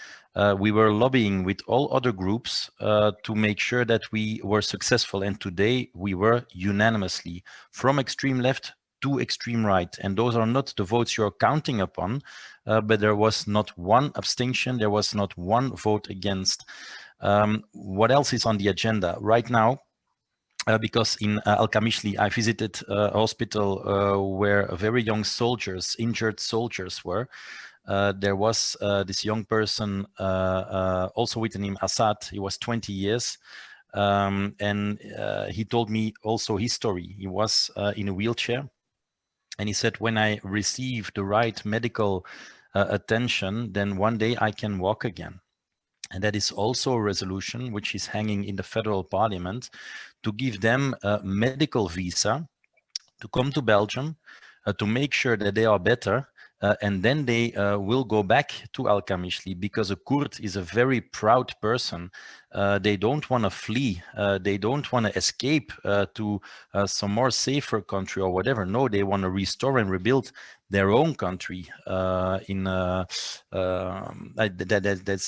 we were lobbying with all other groups to make sure that we were successful. And today we were unanimously from extreme left to extreme right. And those are not the votes you're counting upon, but there was not one abstention. There was not one vote against. What else is on the agenda right now? Because in Al-Kamishli, I visited a hospital where very young soldiers, injured soldiers were. There was this young person also with the name Assad. He was 20 years. And he told me also his story. He was in a wheelchair. And he said, when I receive the right medical attention, then one day I can walk again. And that is also a resolution which is hanging in the federal parliament to give them a medical visa to come to Belgium, to make sure that they are better. And then they will go back to Al-Kamishli, because a Kurd is a very proud person. They don't want to flee. They don't want to escape to some more safer country or whatever. No, they want to restore and rebuild their own country. That's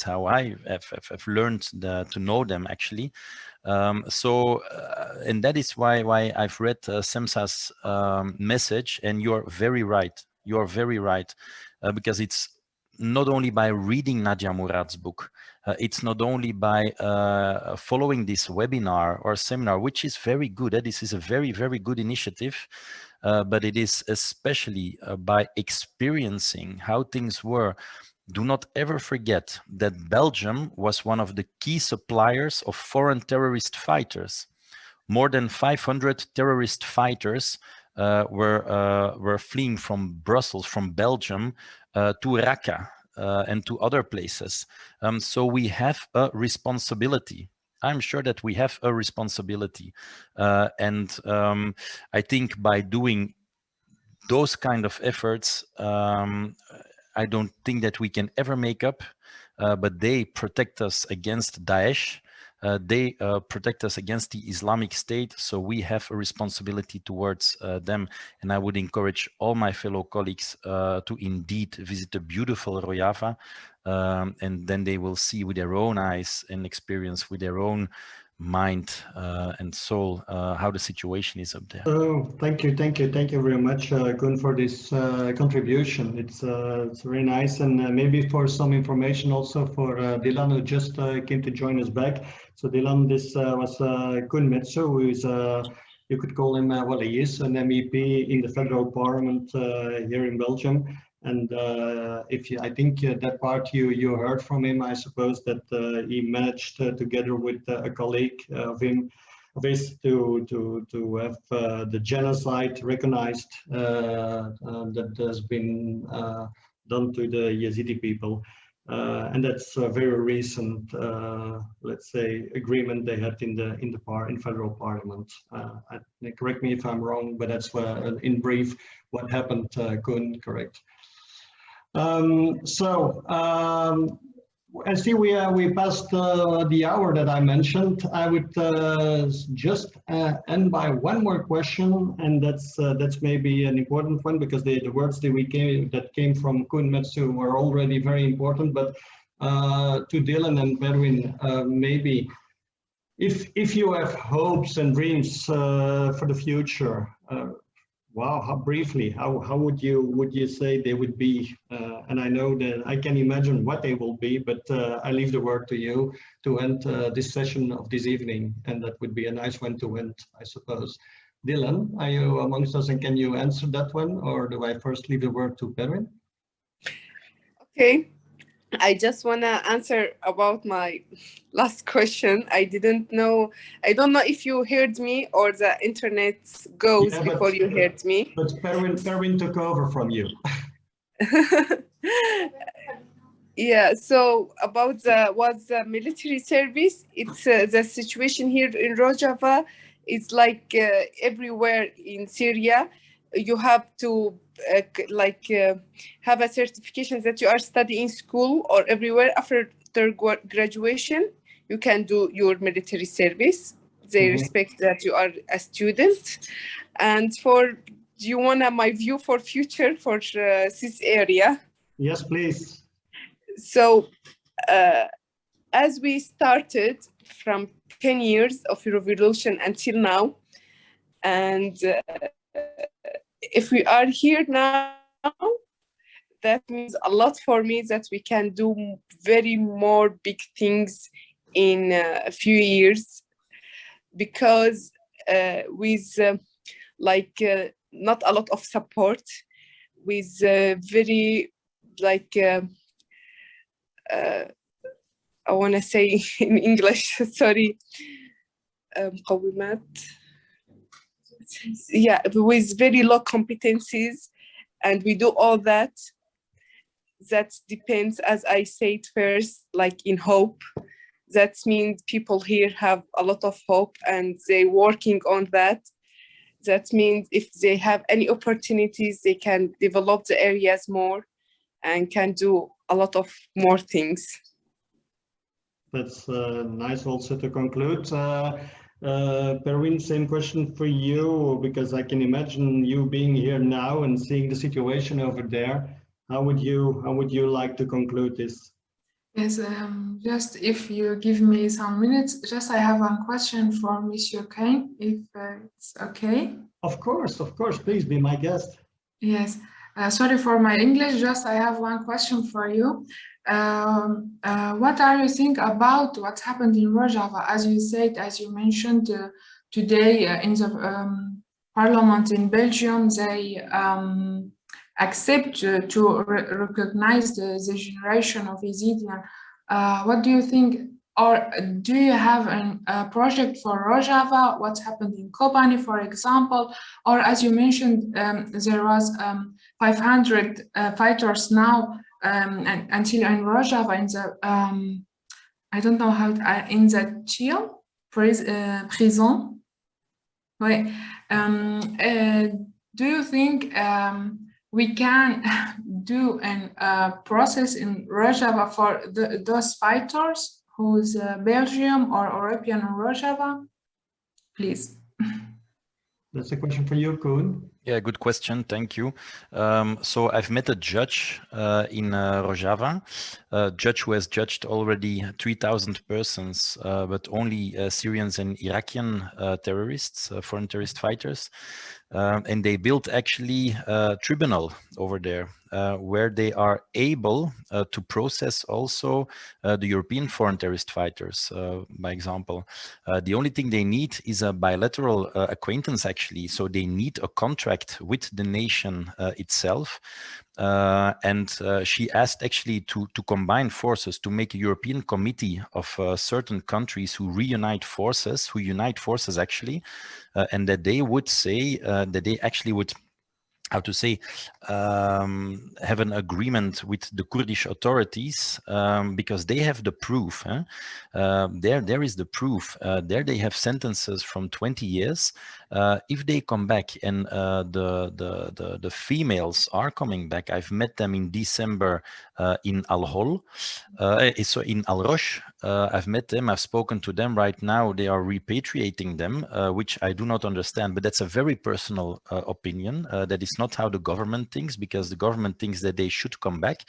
how I have learned to know them, actually. And that is why I've read Semsa's message, and you're very right. You are very right, because it's not only by reading Nadia Murad's book, it's not only by following this webinar or seminar, which is very good. This is a very, very good initiative, but it is especially by experiencing how things were. Do not ever forget that Belgium was one of the key suppliers of foreign terrorist fighters. More than 500 terrorist fighters were fleeing from Brussels, from Belgium, to Raqqa and to other places. So we have a responsibility. I'm sure that we have a responsibility. And I think by doing those kind of efforts, I don't think that we can ever make up, but they protect us against Daesh. They protect us against the Islamic State, so we have a responsibility towards them. And I would encourage all my fellow colleagues to indeed visit the beautiful Rojava, and then they will see with their own eyes and experience with their own mind and soul how the situation is up there. Oh, thank you very much, Koen, for this contribution. It's very nice, and maybe for some information also for Dîlan, who just came to join us back. So Dîlan, this was Koen Metso, who is you could call him well, he is an MEP in the federal parliament here in Belgium. And I think that part you heard from him, I suppose that he managed together with a colleague of his to have the genocide recognized that has been done to the Yazidi people, and that's a very recent, let's say, agreement they had in federal parliament. Correct me if I'm wrong, but that's in brief what happened. Koen, correct? I see we passed the hour that I mentioned. I would just end by one more question, and that's maybe an important one, because the words that came from Koen Metso were already very important. But to Dîlan and Perwîn, maybe if you have hopes and dreams for the future. Wow, how briefly, how would you say they would be? And I know that I can imagine what they will be, but I leave the word to you to end this session of this evening, and that would be a nice one to end, I suppose. Dîlan, are you amongst us, and can you answer that one, or do I first leave the word to Perwîn? Okay. I just want to answer about my last question. I don't know if you heard me or the internet goes before you heard me. But Perwîn took over from you. Yeah, so about the military service, it's the situation here in Rojava. It's like everywhere in Syria. You have to have a certification that you are studying school, or everywhere after graduation you can do your military service. They respect that you are a student. And do you want my view for future for this area? Yes, please. So as we started from 10 years of revolution until now, and if we are here now, that means a lot for me, that we can do very more big things in a few years, because with not a lot of support, with very I want to say in English, sorry, yeah, with very low competencies, and we do all that. That depends, as I said first, like in hope. That means people here have a lot of hope and they're working on that. That means if they have any opportunities, they can develop the areas more and can do a lot of more things. That's nice also to conclude. Perwîn, same question for you, because I can imagine you being here now and seeing the situation over there. How would you like to conclude this? Yes, just if you give me some minutes, just I have one question for Monsieur Kane, if it's okay. Of course, please be my guest. Yes, sorry for my English, just I have one question for you. What are you think about what happened in Rojava? As you said, as you mentioned today in the parliament in Belgium, they accept to recognize the generation of Yazidis. What do you think, or do you have a project for Rojava? What happened in Kobani, for example? Or as you mentioned, there was 500 fighters now until in Rojava, in the, I don't know how, in the jail, prison. Wait, do you think we can do a process in Rojava for those fighters who's Belgium or European in Rojava? Please. That's a question for you, Koen. Yeah, good question. Thank you. So I've met a judge in Rojava, a judge who has judged already 3,000 persons, but only Syrians and Iraqian terrorists, foreign terrorist fighters. And they built actually a tribunal over there where they are able to process also the European foreign terrorist fighters, by example. The only thing they need is a bilateral acquaintance, actually. So they need a contract with the nation itself. And she asked actually to combine forces, to make a European committee of certain countries who unite forces actually, and that they would say that they actually would, how to say, have an agreement with the Kurdish authorities, because they have the proof. There is the proof. There they have sentences from 20 years. If they come back and the females are coming back, I've met them in December in Al-Hol, so in Al-Rosh. I've met them, I've spoken to them right now. They are repatriating them, which I do not understand, but that's a very personal opinion. That is not how the government thinks, because the government thinks that they should come back.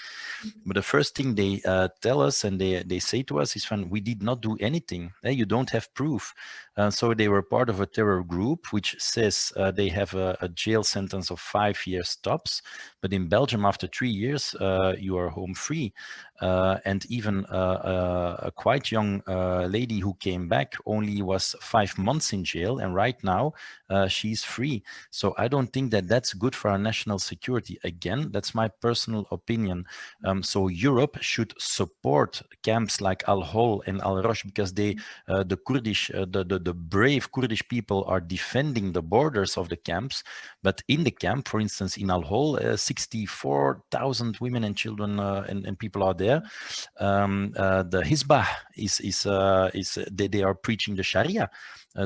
But the first thing they tell us and they say to us is, when we did not do anything, you don't have proof. So they were part of a terror group which says they have a jail sentence of 5 years tops, but in Belgium after 3 years you are home free. And even a quite young lady who came back only was 5 months in jail, and right now she's free. So I don't think that that's good for our national security. Again, that's my personal opinion. So Europe should support camps like Al-Hol and Al-Rosh, because they, the Kurdish, the brave Kurdish people are defending the borders of the camps. But in the camp, for instance, in Al-Hol, 64,000 women and children and people are there. The Hizbah they are preaching the Sharia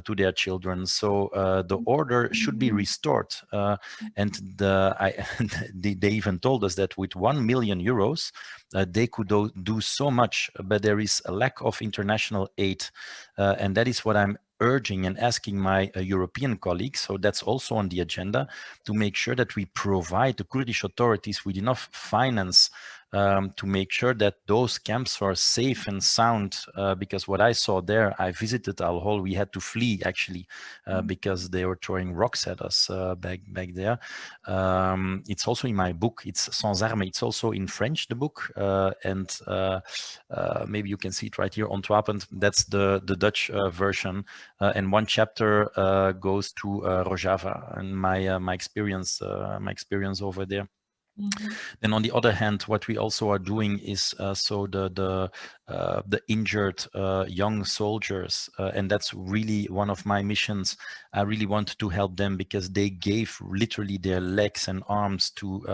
to their children. So the order should be restored. And they even told us that with 1 million euros, they could do so much, but there is a lack of international aid. And that is what I'm urging and asking my European colleagues, so that's also on the agenda, to make sure that we provide the Kurdish authorities with enough finance to make sure that those camps are safe and sound, because what I saw there, I visited Al-Hol, we had to flee actually because they were throwing rocks at us back there. It's also in my book, it's Sans Armes, it's also in French, the book, and maybe you can see it right here, Ontwapend, that's the Dutch version, and one chapter goes to Rojava and my experience over there. Mm-hmm. Then on the other hand, what we also are doing is so the injured young soldiers, and that's really one of my missions. I really want to help them because they gave literally their legs and arms to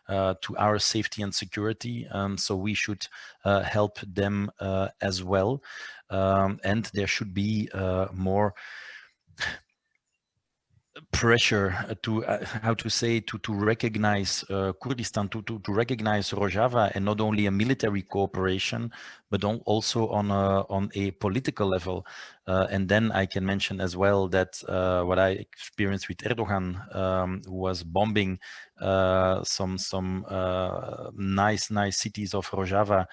our safety and security. So we should help them as well, and there should be more pressure to how to say to recognize Kurdistan, to recognize Rojava, and not only a military cooperation, but also on a political level. And then I can mention as well that what I experienced with Erdogan, who was bombing some nice cities of Rojava,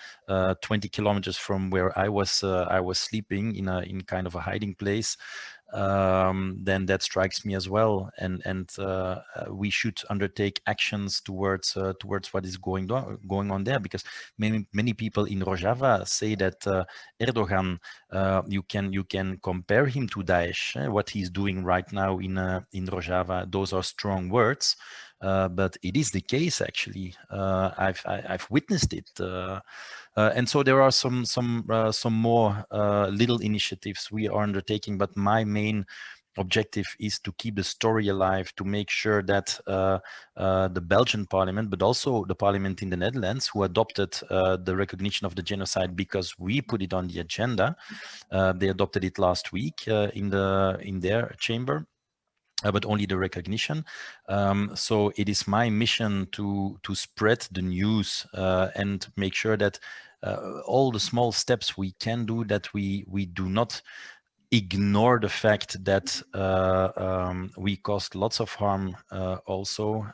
20 kilometers from where I was sleeping in kind of a hiding place. Then that strikes me as well, and we should undertake actions towards what is going on there, because many people in Rojava say that Erdogan, you can compare him to Daesh, what he's doing right now in Rojava. Those are strong words, but it is the case actually. I've witnessed it. And so there are some more little initiatives we are undertaking, but my main objective is to keep the story alive, to make sure that the Belgian parliament, but also the parliament in the Netherlands, who adopted the recognition of the genocide because we put it on the agenda, they adopted it last week in their chamber. But only the recognition. So it is my mission to spread the news and make sure that all the small steps we can do, that we do not ignore the fact that we caused lots of harm also,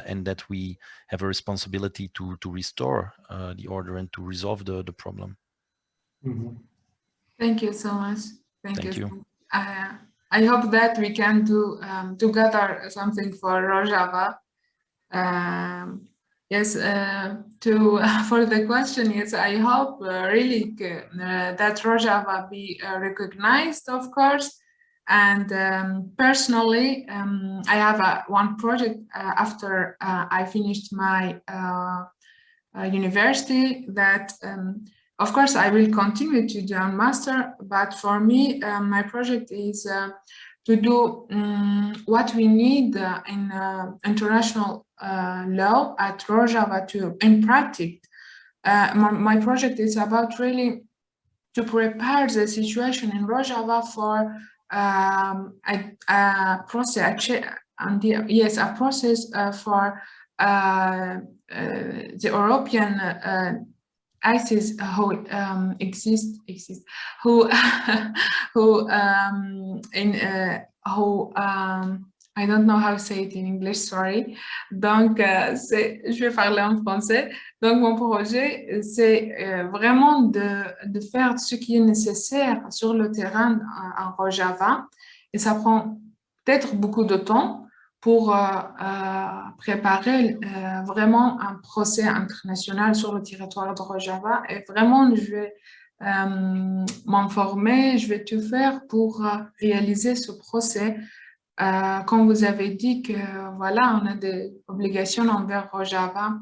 and that we have a responsibility to restore the order and to resolve the problem. Mm-hmm. Thank you so much. Thank you. I hope that we can do together something for Rojava. Yes, for the question, yes, I hope really that Rojava be recognized, of course. And personally, I have one project after I finished my university that of course, I will continue to do a master, but for me, my project is to do what we need in international law at Rojava in practice. My project is about really to prepare the situation in Rojava for a process, a process for the European ISIS who exist, who I don't know how to say it in English, sorry. Donc, je vais parler en français. Donc, mon projet, c'est vraiment de faire ce qui est nécessaire sur le terrain en Rojava. Et ça prend peut-être beaucoup de temps pour préparer vraiment un procès international sur le territoire de Rojava. Et vraiment, je vais m'informer, je vais tout faire pour réaliser ce procès. Comme vous avez dit que voilà, on a des obligations envers Rojava.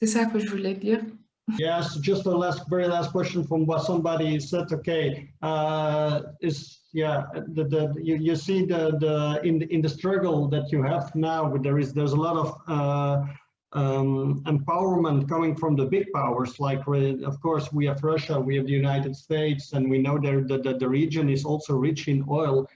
C'est ça que je voulais dire. Yes, just a very last question from what somebody said. Okay, you see in the struggle that you have now, there's a lot of empowerment coming from the big powers. Like, of course, we have Russia, we have the United States, and we know that the region is also rich in oil.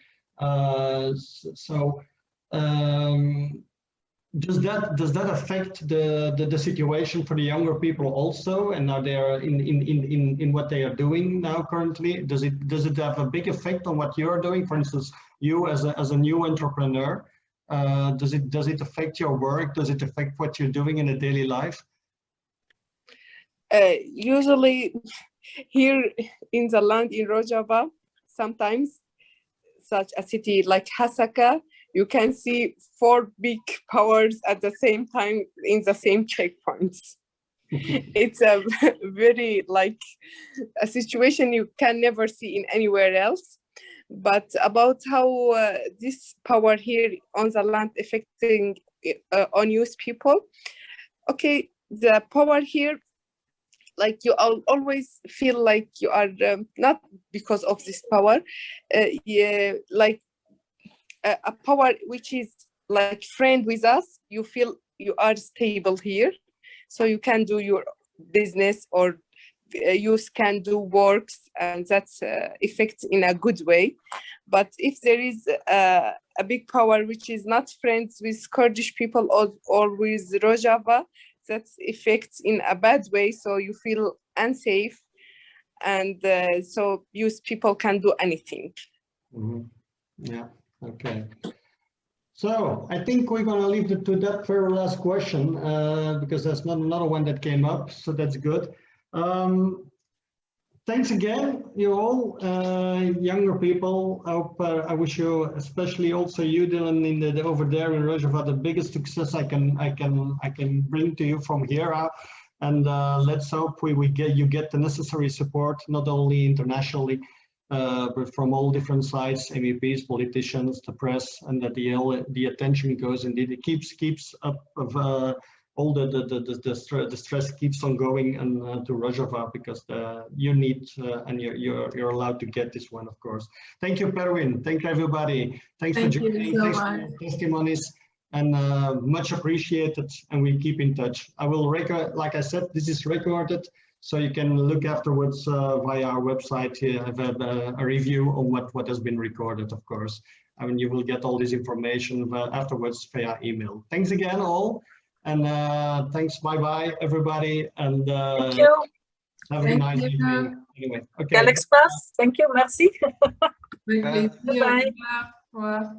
does that affect the situation for the younger people also? And are they in what they are doing now currently? Does it have a big effect on what you're doing? For instance, you as a new entrepreneur, does it affect your work? Does it affect what you're doing in a daily life? Usually here in the land in Rojava, sometimes such a city like Hasaka, you can see 4 big powers at the same time in the same checkpoints. It's a very like a situation you can never see in anywhere else. But about how this power here on the land affecting on youth people, okay, the power here, like you always feel like you are not because of this power, like a power which is like friend with us, you feel you are stable here, so you can do your business or you can do works, and that's affects in a good way. But if there is a big power which is not friends with Kurdish people or with Rojava, that affects in a bad way, so you feel unsafe, and so youth people can do anything. Mm-hmm. Yeah. Okay. So I think we're going to leave it to that very last question because there's not another one that came up, so that's good. Thanks again, you all, younger people. I wish you, especially also you, Dîlan, in over there in Rojava, the biggest success I can bring to you from here. And let's hope you get the necessary support, not only internationally, but from all different sides, MEPs, politicians, the press, and that the attention goes indeed. It keeps up of all the stress keeps on going and to Rojava, because you need and you're allowed to get this one, of course. Thank you, Perwîn. Thank you, everybody. Thanks for joining. Thanks for your testimonies, and much appreciated. And we keep in touch. I will record, like I said, this is recorded, so you can look afterwards via our website here. Have a review on what has been recorded, of course. I mean, you will get all this information afterwards via email. Thanks again, all. And thanks, bye-bye, everybody. And thank you. Have a nice evening. Anyway, okay. Quel espace. Thank you, merci. Avec plaisir. Bye. Au revoir.